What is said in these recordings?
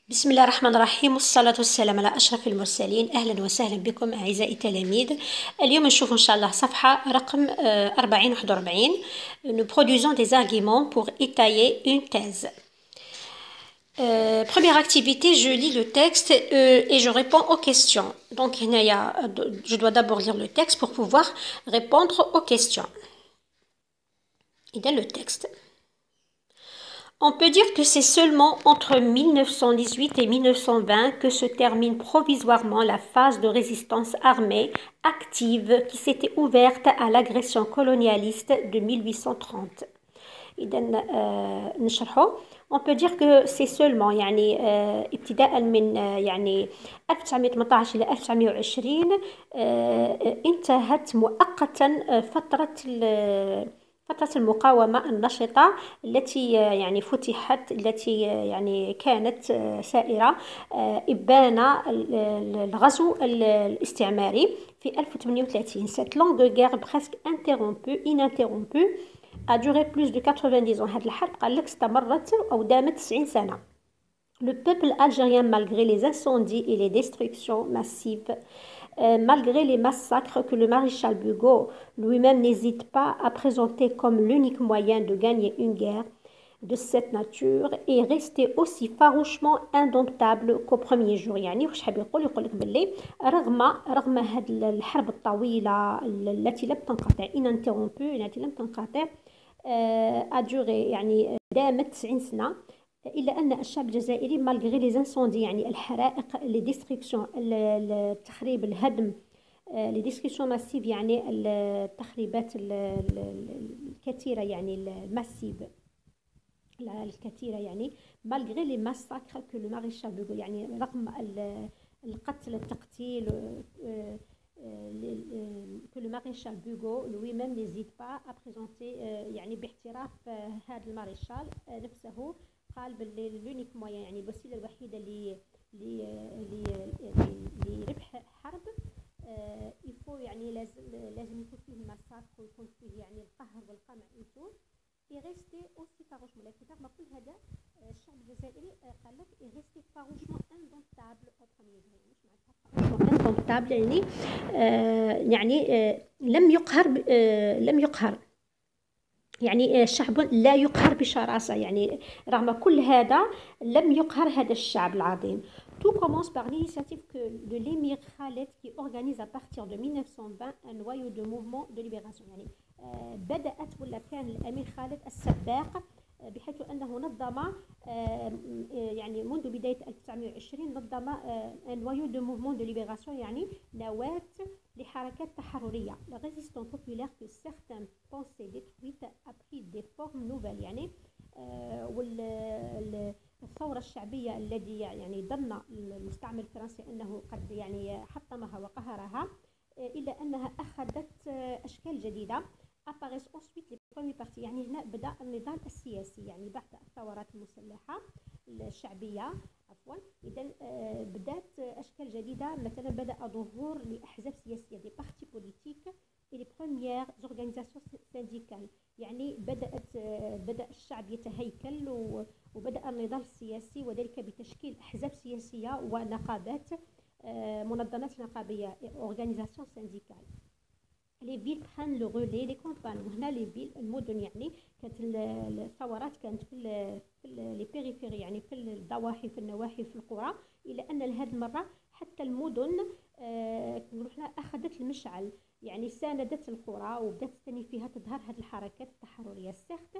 بسم الله الرحمن الرحيم، والصلاة والسلام على أشرف المرسلين. أهلا وسهلا بكم أعزائي التلاميذ. اليوم نشوف إن شاء الله صفحة رقم 40-41. Nous produisons des arguments pour étayer une thèse. Première activité, je lis le texte et je réponds aux questions. Donc, je dois d'abord lire le texte pour pouvoir répondre aux questions. Il y a le texte. On peut dire que c'est seulement entre 1918 et 1920 que se termine provisoirement la phase de résistance armée active qui s'était ouverte à l'agression colonialiste de 1830. On peut dire que c'est seulement ابتداء من 1918 إلى 1920 انتهت مؤقتا فترة المقاومة النشطة التي فتحت، التي كانت سائرة إبان الغزو الاستعماري في 1038. Cette longue guerre presque ininterrompue a duré plus de 90 ans. هذه الحرب قال لك استمرت أو دامت 90 سنة. Le peuple algérien, malgré les incendies et les destructions massives, malgré les massacres que le maréchal Bugeaud lui-même n'hésite pas à présenter comme l'unique moyen de gagner une guerre de cette nature, est resté aussi farouchement indomptable qu'au premier jour. يعني واش حاب يقول لك باللي رغم هذه الحرب الطويلة التي لم تنقطع التي لم تنقطع a duré دامت 90 سنة، إلا أن الشعب الجزائري malgré les incendies الحرائق، les destructions، التخريب، الهدم، les destructions massives التخريبات الكثيرة الماسيف الكثيرة malgré les massacres que le maréchal Bugeaud رغم القتل التقتيل que le maréchal Bugeaud lui-même n'hésite pas à présenter باحتراف هذا المارشال نفسه قال باللي لونيك موين الوسيله الوحيده لربح حرب يفو لازم يكون فيه المساك ويكون فيه القهر والقمع وتو يغيستي اوسي فاروشمون. لكن رغم كل هذا الشعب الجزائري قال لك يغيستي فاروشمون اندونتابل او بروميير جور. مش معناتها اندونتابل لم يقهر شعب لا يقهر بشراسة. رغم كل هذا لم يقهر هذا الشعب العظيم. Tout commence par l'initiative de l'émir Khaled qui organise à partir de 1920 un noyau de mouvement de libération. بدأت ولا كان الأمير خالد السباق بحيث أنه نظم منذ بداية 1920 نظم un noyau de mouvement de libération نواة لحركات تحررية. La résistance populaire que certains pensaient détruite a pris des formes nouvelles. والثورة الشعبية الذي ظن المستعمر الفرنسي أنه قد حطمها وقهرها، إلا أنها أخذت أشكال جديدة. apparaissent ensuite les premiers partis. هنا بدأ النضال السياسي بعد الثورات المسلحة الشعبية إذن بدأت أشكال جديدة. مثلا بدأ ظهور لأحزاب سياسية des partis politiques et les premières organisations syndicales. بدأ الشعب يتهيكل وبدأ النضال السياسي، وذلك بتشكيل أحزاب سياسية ونقابات، منظمات نقابية organisation syndicale. les villes prennent le relais les campagnes. وهنا les villes المدن كانت الثورات كانت في les périphéries في الضواحي، في النواحي، في القرى، إلى أن لهذه المرة حتى المدن رحنا أخذت المشعل ساندت القرى وبدأت ثاني فيها تظهر هذه الحركات التحررية. certes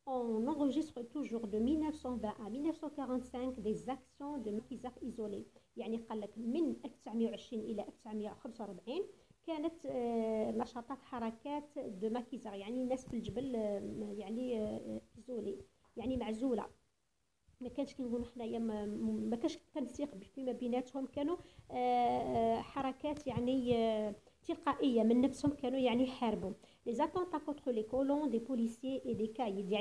on enregistre toujours de 1920 à 1945 des actions de maquisards isolés. قال لك من 1920 إلى 1945 كانت نشاطات حركات دو ماكيزار ناس في الجبل إيزولي معزولة. ما كانش كي نقولوا حنايا ما كانش تنسيق فيما بيناتهم، كانوا حركات تلقائية من نفسهم، كانوا يحاربوا. les attentats contre les colons des policiers et des caïds.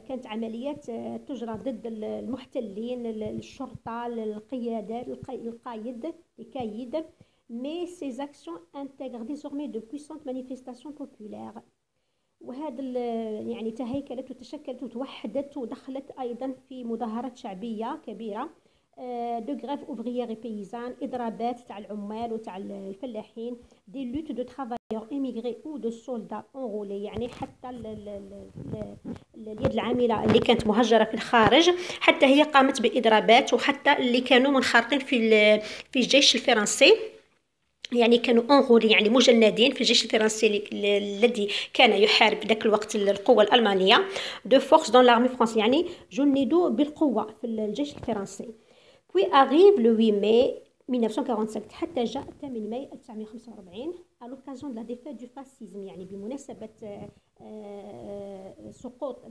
كانت عمليات تجرى ضد المحتلين، الشرطة، القيادات، القايد، الكايد. Mais ces actions intègrent désormais de puissantes manifestations populaires. وهذا يعني تهيكلت وتشكلت وتوحدت ودخلت أيضا في مظاهرات شعبية كبيرة، دو غريف اوفريير بيزان، اضرابات تاع العمال وتاع الفلاحين، دي لوت دو ترافايور ايميغري او دو سولدا اونغولي، يعني حتى اليد العامله اللي كانت مهجره في الخارج حتى هي قامت باضرابات، وحتى اللي كانوا منخرطين في الجيش الفرنسي، يعني كانوا انغولي يعني مجندين في الجيش الفرنسي الذي كان يحارب ذاك الوقت القوة الألمانية، دو فورس دون لارمي فرنسي، يعني جندوا بالقوة في الجيش الفرنسي. puis arrive le 8 mai 1945 حتى جاء 8 ماي 1945 à l'occasion de la défaite du fascisme، يعني بمناسبة سقوط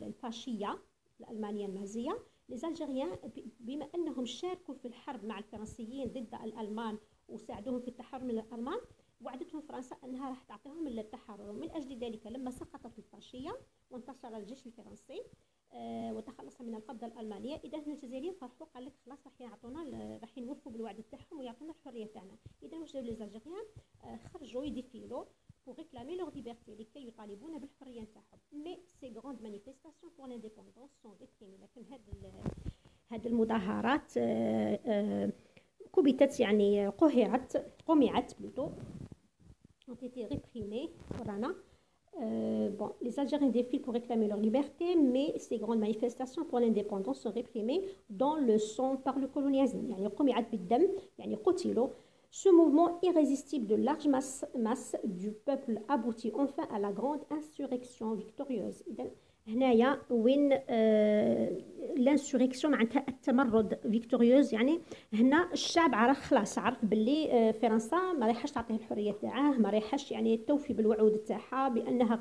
الفاشية الألمانية النازية. les Algériens بما أنهم شاركوا في الحرب مع الفرنسيين ضد الألمان وساعدوهم في التحرر من الألمان، وعدتهم فرنسا أنها راح تعطيهم التحرر. من أجل ذلك لما سقطت الفاشية وانتصر الجيش الفرنسي وتخلص من القبضة الألمانية، إذا الجزائريين فرحوا، قال لك خلاص راح يعطونا، راح يوفوا بالوعد تاعهم ويعطونا الحرية تاعنا. إذا واش داو لي زالجيريان؟ خرجوا يديفيلو pour réclamer leur liberté، لكي يطالبون بالحرية تاعهم. mais ces grandes manifestations pour l'indépendance sont réprimées، لكن هذه المظاهرات كبتت، يعني قمعت plutôt، ont été réprimées. Voilà. Bon, les Algériens défilent pour réclamer leur liberté, mais ces grandes manifestations pour l'indépendance sont réprimées dans le sang par le colonialisme. يعني قمعت بالدم، يعني قتلوا. Ce mouvement irrésistible de large masse du peuple aboutit enfin à la grande insurrection victorieuse. هنايا وين لانسوريكسيون معناتها التمرد فيكتوريوز، يعني هنا الشعب عرف باللي فرنسا ما رايحاش تعطيه الحريه تاعه، ما رايحاش يعني توفي بالوعود تاعها بانها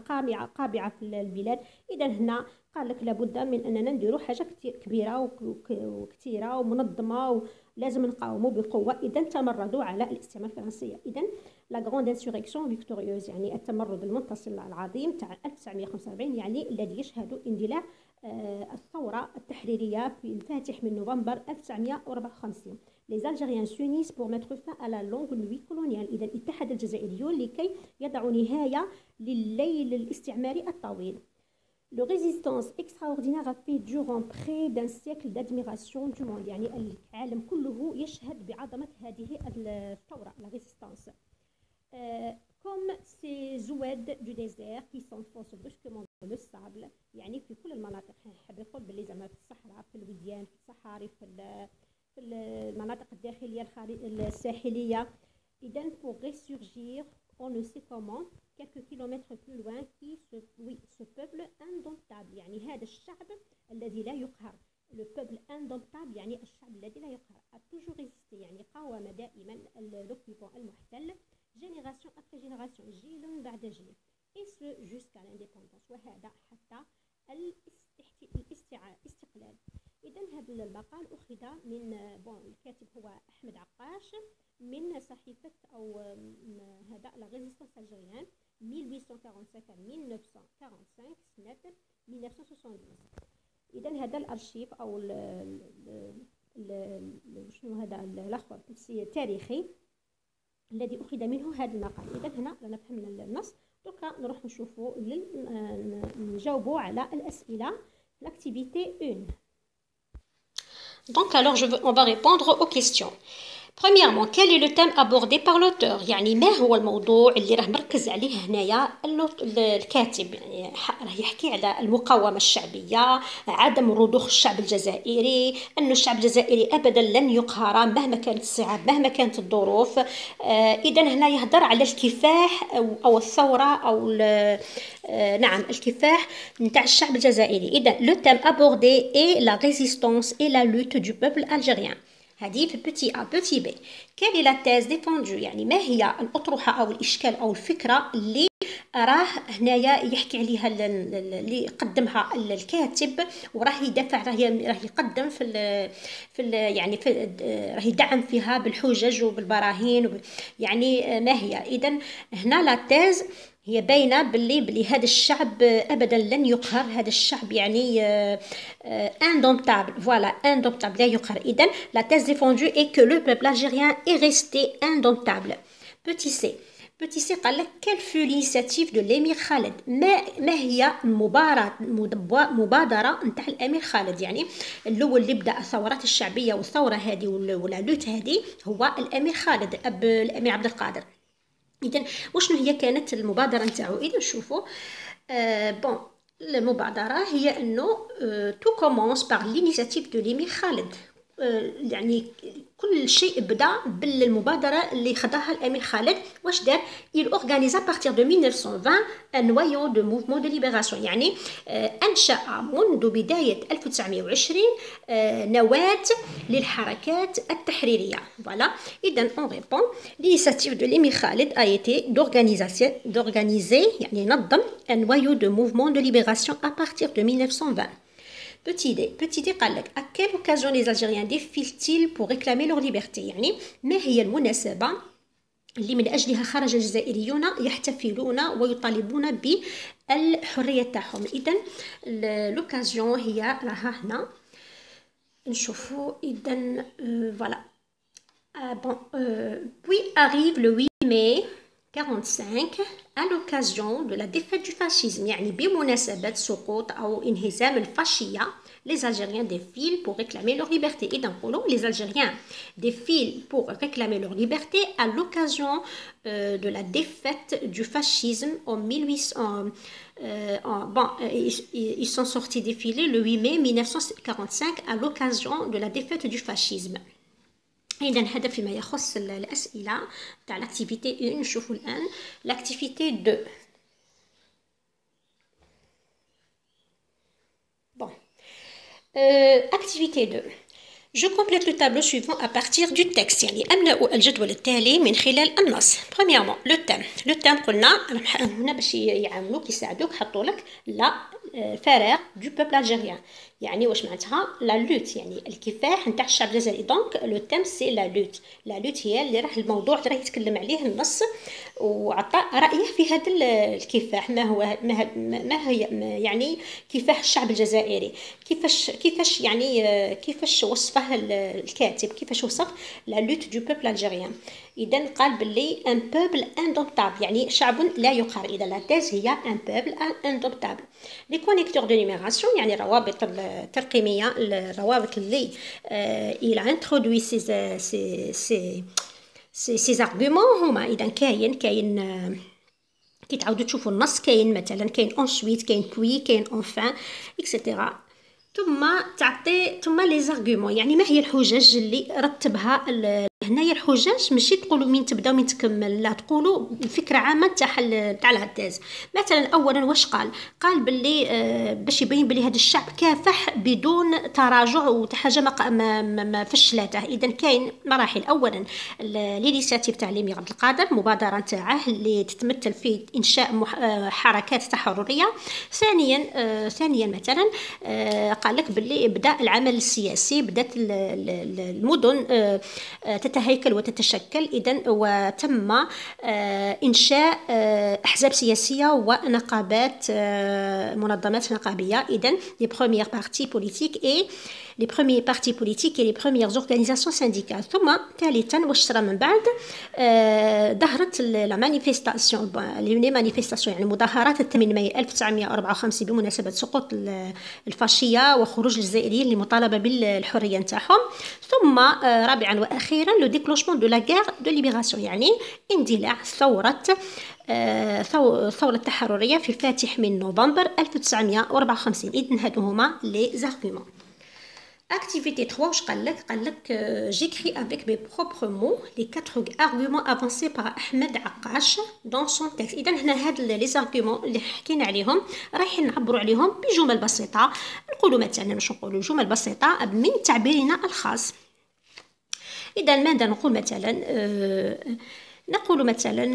قابعه في البلاد. اذا هنا قال لك لابد من اننا نديروا حاجه كبيره وكثيره ومنظمه، ولازم نقاوموا بقوه. اذا تمردوا على الاستعمار الفرنسي. اذا لا غروند انسوريكسيون فيكتوريوز، يعني التمرد المنتصر العظيم تاع 1945، يعني الذي يشهد اندلاع الثورة التحريرية في الفاتح من نوفمبر 1954. Les Algériens s'unissent pour mettre fin à la longue nuit coloniale. إذا اتحد الجزائريون لكي يضعوا نهاية لليل الاستعماري الطويل. Le résistance extraordinaire a fait durant près d'un siècle d'admiration du monde، يعني العالم كله يشهد بعظمة هذه الثورة، la résistance. Comme ces oueds du désert qui s'enfoncent brusquement dans le sable، يعني في كل المناطق، حاب يقول باللي زعما في الصحراء، في الوديان، في الصحاري، في المناطق الداخلية الساحلية. إذا pour ressurgir on ne sait comment quelques kilomètres plus loin ce peuple indomptable، يعني هذا الشعب الذي لا يقهر، le peuple indomptable يعني الشعب الذي لا يقهر، a toujours résisté، يعني قاوم دائما l'occupant المحتل، génération après génération، جيل بعد جيل، et ce jusqu'à l'indépendance، وهذا حتى الاستقلال. إذا هذا المقال أخذ من الكاتب هو أحمد عقاش، من صحيفة أو هذا لا ريزيستانس الجيريان 1845 سنة 1970. إذا هذا الأرشيف أو شنو هذا الآخر التاريخي الذي أخذ منه هذا المقال. إذا هنا رانا فهمنا النص، دوكا نروح نشوفوا نجاوبوا على الأسئلة. l'activité 1. Donc alors on va répondre aux questions. Premièrement, quel est le thème abordé par l'auteur؟ يعني ما هو الموضوع اللي راه مركز عليه هنايا الكاتب؟ يعني راه يحكي على المقاومة الشعبية، عدم رضوخ الشعب الجزائري، أن الشعب الجزائري أبدا لن يقهر مهما كانت الصعاب، مهما كانت الظروف. إذا هنا يهدر على الكفاح أو الثورة أو نعم الكفاح نتاع الشعب الجزائري. إذا le thème abordé est la résistance et la lutte du peuple algérien. هذه في بتي A. بتي B. quelle est la thèse défendue؟ يعني ما هي الأطروحة أو الإشكال أو الفكرة اللي راه هنايا يحكي عليها اللي قدمها الكاتب، وراه يدافع، راه يقدم يعني راه يدعم فيها بالحجج وبالبراهين يعني ما هي. إذا هنا لا تيز هي باينه باللي هذا الشعب ابدا لن يقهر، هذا الشعب يعني indomptable، voilà indomptable لا يقهر. اذا la thèse défendue est que le peuple algérien est resté indomptable. Petit c. بوتي سي قال لك كال فو لينيسياتيف دو لامير خالد، ما هي مبادره نتاع الامير خالد. يعني الاول اللي بدا الثورات الشعبيه والثوره هذه ولا لوت هذه هو الامير خالد اب الامير عبد القادر. اذا وشنو هي كانت المبادره نتاعو؟ اذا نشوفوا بون المبادره هي انه تو كومونس باغ لينيسياتيف دو لامير خالد. يعني كل شيء بدا بالمبادره اللي خداها الامير خالد. واش دار؟ il organise à partir de 1920 un noyau de mouvement de libération. يعني انشا منذ بدايه 1920 نواه للحركات التحريريه. فوالا. اذا on répond l'initiative de l'émir Khaled a été d'organiser يعني نظم un noyau de mouvement de libération à partir de 1920. Petit D قال لك à quelle occasion les Algériens défilent-ils pour réclamer leur liberté؟ يعني ما هي المناسبة اللي من أجلها خرج الجزائريون يحتفلون ويطالبون بالحرية تاعهم؟ إذن لوكازيون هي راها هنا نشوفوا. إذن فوالا. Puis arrive le 8 mai 45 à l'occasion de la défaite du fascisme. يعني بمناسبة سقوط أو انهزام الفاشية les Algériens défilent pour réclamer leur liberté. Et donc, les Algériens défilent pour réclamer leur liberté à l'occasion de la défaite du fascisme en 1800. Ils sont sortis défiler le 8 mai 1945 à l'occasion de la défaite du fascisme. إذا هذا فيما يخص الأسئلة تاع l'activité 1. نشوفوا الآن l'activité 2. Bon. Activité 2. Je complète le tableau suivant à partir du texte. يعني أملأ الجدول التالي من خلال النص. Premièrement, le thème قلنا هنا باش يعاونوك يساعدوك حطوا لك لا فراغ du peuple algérien. يعني واش معناتها لا لوت يعني الكفاح نتاع الشعب الجزائري. دونك لو تيم سي لا لوت. لا لوت هي اللي راح الموضوع اللي راح يتكلم عليه النص وعطى رايه في هذا الكفاح. ما هي يعني كفاح الشعب الجزائري. كيفاش يعني كيفاش وصفه الكاتب، كيفاش وصف لا لوت دو بوبل الجيريان. اذا قال باللي ان بوبل اندوبتابل يعني شعب لا يقهر. اذا لا تيز هي ان بوبل اندوبتابل. لي كونيكتور دو نيميراسيون يعني روابط الترقيميه، الروابط اللي il a introduit ces arguments هما إذا كاين كي تعاودوا تشوفوا النص كاين مثلا كاين ensuite كاين puis كاين enfin etc. ثم لي زارغومون يعني ما هي الحجج اللي رتبها هنايا. الحجج ماشي تقولوا من تبدا ومن تكمل، لا تقولوا فكره عامه تاع الهتاز. مثلا اولا واش قال باللي باش يبين بلي هذا الشعب كافح بدون تراجع وحاجه ما فشلاته. اذا كاين مراحل. اولا لينيسياتيف تاع الامير عبد القادر، مبادره تاعه اللي تتمثل في انشاء حركات تحرريه. ثانيا مثلا قال لك باللي بدا العمل السياسي، بدات المدن تتهيكل وتتشكل. إذن وتم إنشاء أحزاب سياسية ونقابات منظمات نقابية. إذن les premiers partis politiques et les premières organisations syndicales. ثم ثالثا واش صرا من بعد؟ ظهرت لا مانيفيستاسيون لي مانيفيستاسيون يعني مظاهرات 8 مايو 1954 بمناسبة سقوط الفاشية وخروج الجزائريين للمطالبة بالحرية نتاعهم. ثم رابعا وأخيرا لو ديكلونشمون دو لا غير دو ليبراسيون يعني اندلاع ثورة التحررية في الفاتح من نوفمبر 1954. إذن هادو هما لي زارغومون. Activité 3, واش قال لك j'écris avec mes propres mots les 4 arguments avancés par Ahmed Akash dans son texte. إذا هنا هاد لي زارغومون اللي حكينا عليهم رايحين نعبروا عليهم بجمل بسيطة. نقولوا مثلا واش نقولوا جمل بسيطة من تعبيرنا الخاص. إذا ماذا نقول مثلا؟ نقول مثلا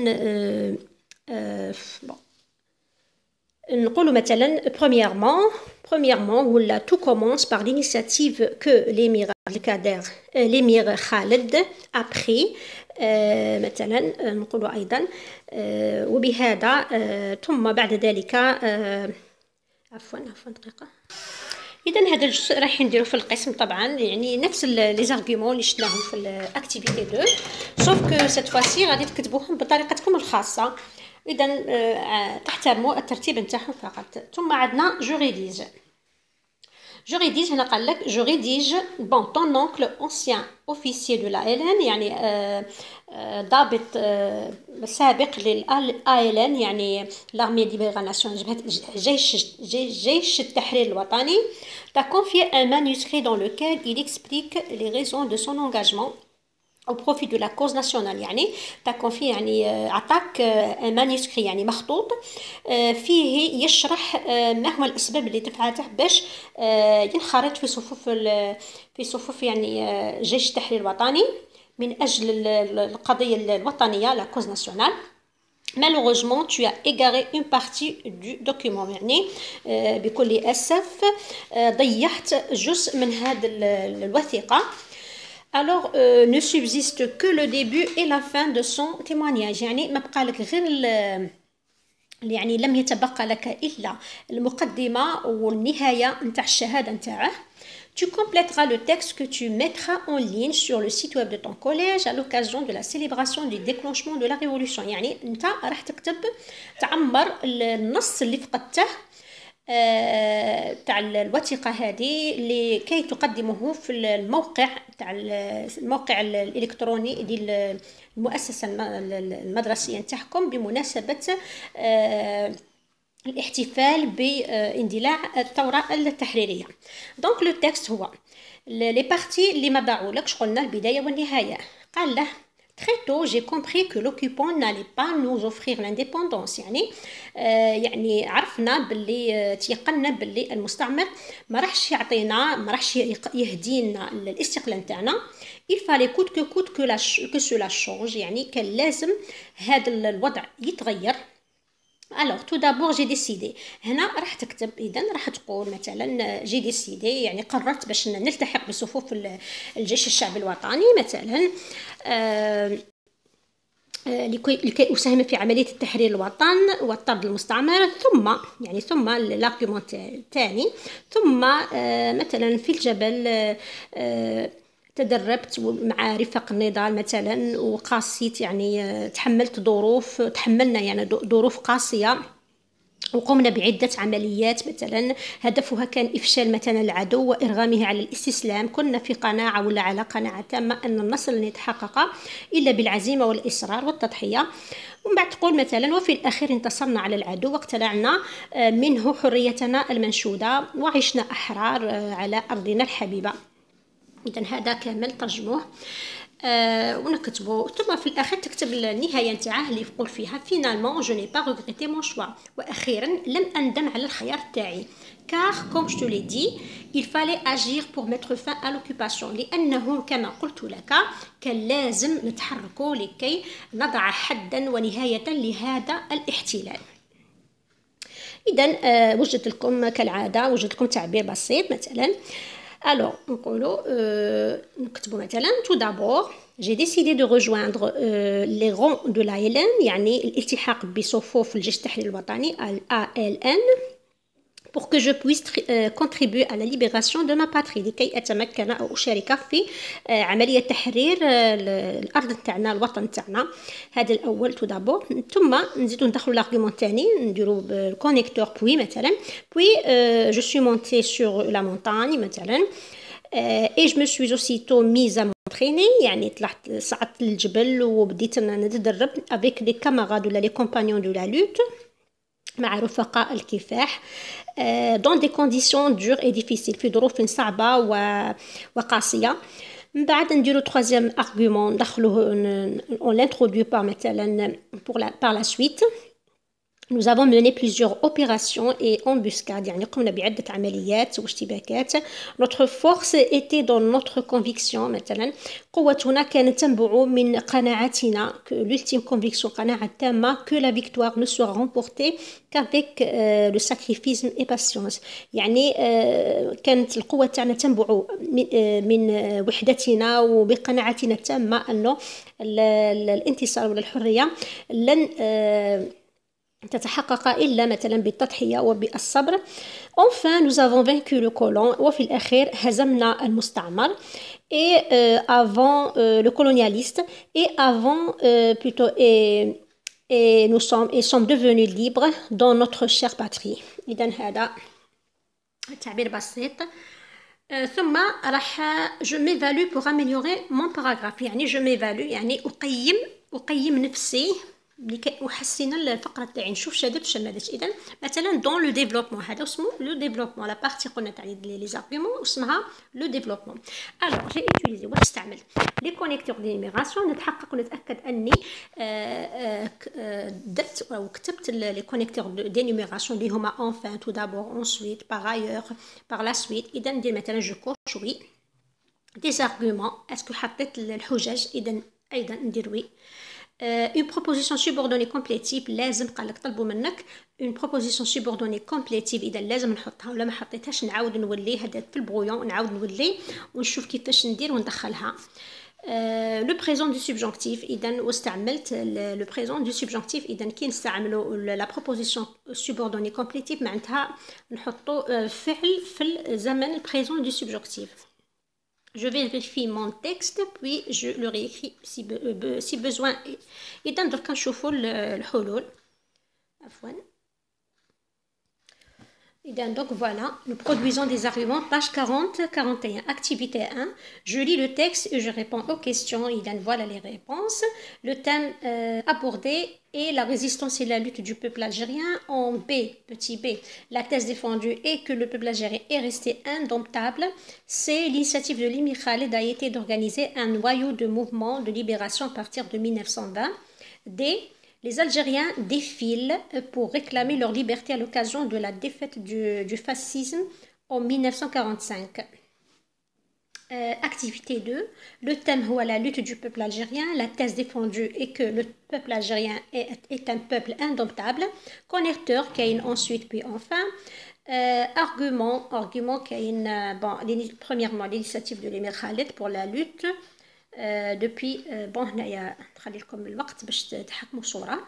premièrement ولا tout commence par l'initiative que l'émir Khaled a pris. مثلا نقول أيضا وبهذا ثم بعد ذلك عفوا دقيقة. اذا هذا الجزء راح نديرو في القسم طبعا، يعني نفس لي زارغومون اللي شفناهم في الاكتيفيتي 2، سوف كو سيت فواسي غادي تكتبوهم بطريقتكم الخاصه. اذا تحترموا الترتيب نتاعهم فقط. ثم عندنا جو ريديج. Je rédige هنا قال لك je rédige bon ton oncle ancien officier de l'ALN يعني ضابط سابق للALN يعني l'armée de libération جيش التحرير الوطني t'a confié un manuscrit dans lequel il explique les raisons de son engagement au profit de la cause nationale. يعني تكونفي يعني عطاك ان مانuscrit يعني مخطوط فيه يشرح ما هو الاسباب اللي دفعته باش ينخرط في صفوف يعني جيش التحرير الوطني من اجل القضيه الوطنيه لا cause nationale. Malheureusement, tu as égaré une partie du document. يعني بكل أسف ضيعت جزء من هذه الوثيقة. Alors, ne subsiste que le début et la fin de son témoignage. يعني ما بقى لك غير يعني لم يتبقى لك إلا المقدمة والنهاية نتاع الشهادة نتاعه. Tu compléteras le texte que tu mettras en ligne sur le site web de ton collège à l'occasion de la célébration du déclenchement de la révolution. يعني انت راح تكتب تعمر النص اللي فقدته تاع الوثيقه هذه لكي تقدمه في الموقع تاع الموقع الالكتروني ديال المؤسسه المدرسيه نتاعكم بمناسبه الاحتفال باندلاع الثوره التحريريه. دونك لو تكست هو لي بارتي اللي ما ضاعولكش، قلنا البدايه والنهايه. قال له Très tôt, j'ai compris que l'occupant n'allait pas nous offrir l'indépendance. يعني عرفنا باللي تيقنا باللي المستعمر ما راحش يعطينا، ما راحش يهدينا الاستقلال نتاعنا. Il fallait coûte que cela change. يعني كان لازم هذا الوضع يتغير. Alors tout d'abord j'ai décidé. هنا راح تكتب، إذا راح تقول مثلا j'ai décidé يعني قررت باش نلتحق بصفوف الجيش الشعبي الوطني مثلا لكي أساهم في عملية التحرير الوطن والطرد المستعمر. ثم الارغيومون الثاني، ثم مثلا في الجبل تدربت مع رفاق النضال مثلا وقاسيت يعني تحملنا يعني ظروف قاسية وقمنا بعدة عمليات مثلا هدفها كان إفشال مثلا العدو وإرغامه على الاستسلام. كنا في قناعة ولا على قناعة تامة أن النصر لن يتحقق إلا بالعزيمة والإصرار والتضحية. ومن بعد تقول مثلا وفي الأخير انتصرنا على العدو واقتلعنا منه حريتنا المنشودة وعشنا أحرار على أرضنا الحبيبة. إذن هذا كامل ترجموه ونكتبه. ثم في الأخير تكتب النهاية نتاعه اللي يقول فيها finalement je n'ai pas regretté mon choix. وأخيرا لم أندم على الخيار تاعي. car comme je te l'ai dit il fallait agir pour mettre fin à l'occupation. لأنه كما قلت لك كان لازم نتحركوا لكي نضع حدا ونهاية لهذا الاحتلال. إذن وجدت لكم كالعادة وجدت لكم تعبير بسيط مثلا. Alors, نكتبوا مثلا tout d'abord j'ai décidé de rejoindre les rangs de l'ALN يعني الالتحاق بصفوف الجيش التحرير الوطني ALN pour que je puisse contribuer à la libération de ma patrie لكي أتمكن أو أشارك في عملية تحرير الأرض تاعنا الوطن تاعنا. هذا الأول tout d'abord. ثم نزيدو ندخلو l'argument الثاني نديرو بالكونيكتور puis مثلا puis je suis montée sur la montagne مثلا et je me suis aussitôt mise à m'entraîner يعني صعدت للجبل وبديت نتدرب avec les camarades ولا les compagnons de la lutte مع رفقاء الكفاح dans des conditions dures et difficiles في ظروف صعبة وقاسية. من بعد نديرو troisième argument ندخلوه on l'introduit par مثلا par la suite. Nous avons mené plusieurs opérations et embuscades يعني قمنا بعدة عمليات واشتباكات. Notre force était dans notre conviction مثلا قوتنا كانت تنبع من قناعتنا l'ultime conviction قناعة تامة que la victoire ne sera remportée qu'avec le sacrifice et patience. يعني كانت القوة تاعنا تنبع من وحدتنا وبقناعتنا التامة أنه الانتصار ولا الحرية لن تتحقق إلا مثلا بالتضحية وبالصبر. Enfin nous avons vaincu le colon. وفي الأخير هزمنا المستعمر. Et avant le colonialiste et avant plutôt et nous sommes devenus libres dans notre chère patrie. إذن هذا تعبير بسيط. ثم راح je m'évalue pour améliorer mon paragraphe. يعني je m'évalue يعني أقيم نفسي لكي أحسن الفقرة تاعي، نشوف شا درت وشا ما درتش. إذن مثلا دون لو ديفلوبمون، هذا اسمه لو ديفلوبمون، لا بارتي قلنا تاع لي زارغيومون اسمها لو ديفلوبمون. الوغ جي اوتيليزي واش استعملت لي كونيكتور دي نيميراسيون، نتحقق ونتاكد اني درت او كتبت لي كونيكتور دي نيميراسيون اللي هما اونفان، تو دابور، اونسويت، باغ ايور، باغ لا سويت. اذا ندير مثلا جو كوش وي دي زارغيومون، اسكو حطيت الحجج، اذا ايضا ندير وي. une proposition subordonnée complétive لازم قالك طلبوا منك une proposition subordonnée complétive، اذا لازم نحطها، ولا ما حطيتهاش نعاود نولي هذا في البرويون، نعاود نولي ونشوف كيفاش ندير وندخلها. لو بريزون دو سوبجونكتيف، اذا واستعملت لو بريزون دو سوبجونكتيف. اذا كي نستعملوا لا بروبوزيسيون سوبوردوني كومبليتيف معناتها نحطوا فعل في الزمن البريزون دو سوبجونكتيف. Je vérifie mon texte puis je le réécris si besoin. إذا درك نشوفوا الحلول. عفوا. إذا donc voilà, nous produisons des arguments, page 40-41. Activité 1, je lis le texte et je réponds aux questions. إذا voilà les réponses. Le thème abordé est la résistance et la lutte du peuple algérien. En B, petit b, la thèse défendue est que le peuple algérien est resté indomptable. C, l'initiative de Limir Khaled a été d'organiser un noyau de mouvement de libération à partir de 1920. D, les Algériens défilent pour réclamer leur liberté à l'occasion de la défaite du fascisme en 1945. Activité 2, le thème est la lutte du peuple algérien. La thèse défendue est que le peuple algérien est un peuple indomptable. Connecteur, qui ensuite puis enfin. Argument qui premièrement l'initiative de Limir Khaled pour la lutte. depuis bon هنايا نخلي لكم الوقت باش تحكموا صورة،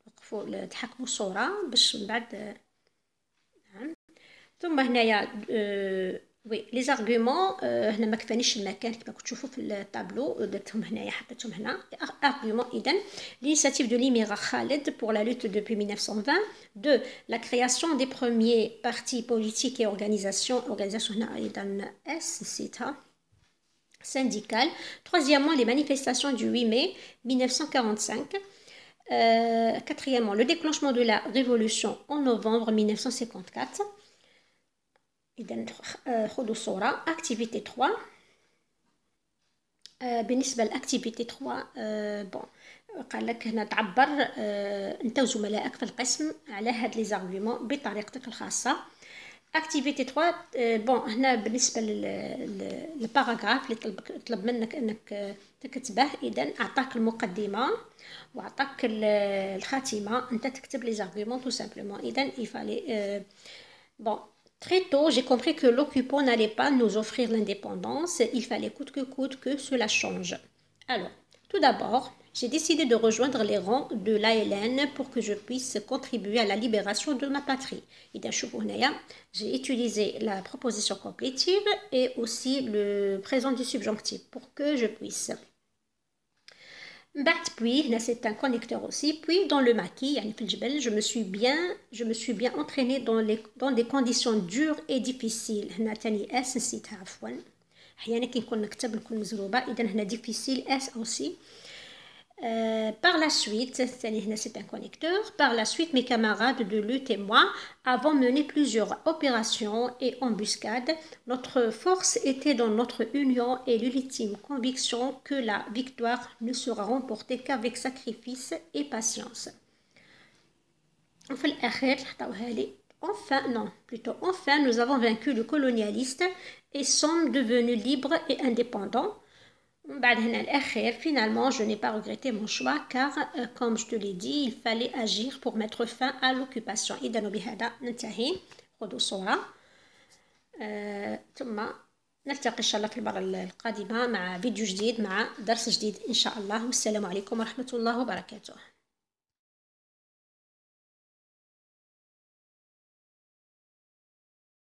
وقفوا تحكموا صورة باش من بعد. نعم. ثم هنايا وي لي زارغومون، هنا ما كفانيش المكان كما كنتوا تشوفوا في الطابلو، درتهم هنايا حطيتهم هنا. argument اذا l'initiative de Limir Khaled pour la lutte depuis 1920. 2, la création des premiers partis politiques et organisation هنا ايضا اس نسيتها syndicale. Troisièmement, les manifestations du 8 mai 1945. Quatrièmement, le déclenchement de la révolution en novembre 1954. Activité 3. بالنسبة لأكتيفيتي 3 قال لك هنا تعبر انت وزملائك في القسم على هاد لي زارغيومون بطريقتك الخاصة. اكتيفيتي 3 هنا بالنسبه للباراغراف اللي طلب منك انك تكتبه، اذا اعطاك المقدمه واعطاك الخاتمه، انت تكتب لي زارغيومون tout simplement. اذا il fallait très tôt j'ai compris que l'occupant n'allait pas nous offrir l'indépendance, il fallait coûte que cela change. Alors tout d'abord, j'ai décidé de rejoindre les rangs de l'ALN pour que je puisse contribuer à la libération de ma patrie. J'ai utilisé la proposition complétive et aussi le présent du subjonctif pour que je puisse. Puis, là c'est un connecteur aussi, puis dans le maquis, je me suis bien entraînée dans des conditions dures et difficiles. أحيانا كي نكون نكتب نكون مزروبة، إذا هنا difficile S aussi. Par la suite, c'est un connecteur. Par la suite, mes camarades de lutte et moi avons mené plusieurs opérations et embuscades. Notre force était dans notre union et l'ultime conviction que la victoire ne sera remportée qu'avec sacrifice et patience. Enfin, nous avons vaincu le colonialiste et sommes devenus libres et indépendants. Finalement, je n'ai pas regretté mon choix car, comme je te l'ai dit, il fallait agir pour mettre fin à l'occupation. إذا بهذا ننتهي. خذوا صورة. ثم نلتقي إن شاء الله في المرة القادمة مع فيديو جديد، مع درس جديد إن شاء الله. والسلام عليكم ورحمة الله وبركاته.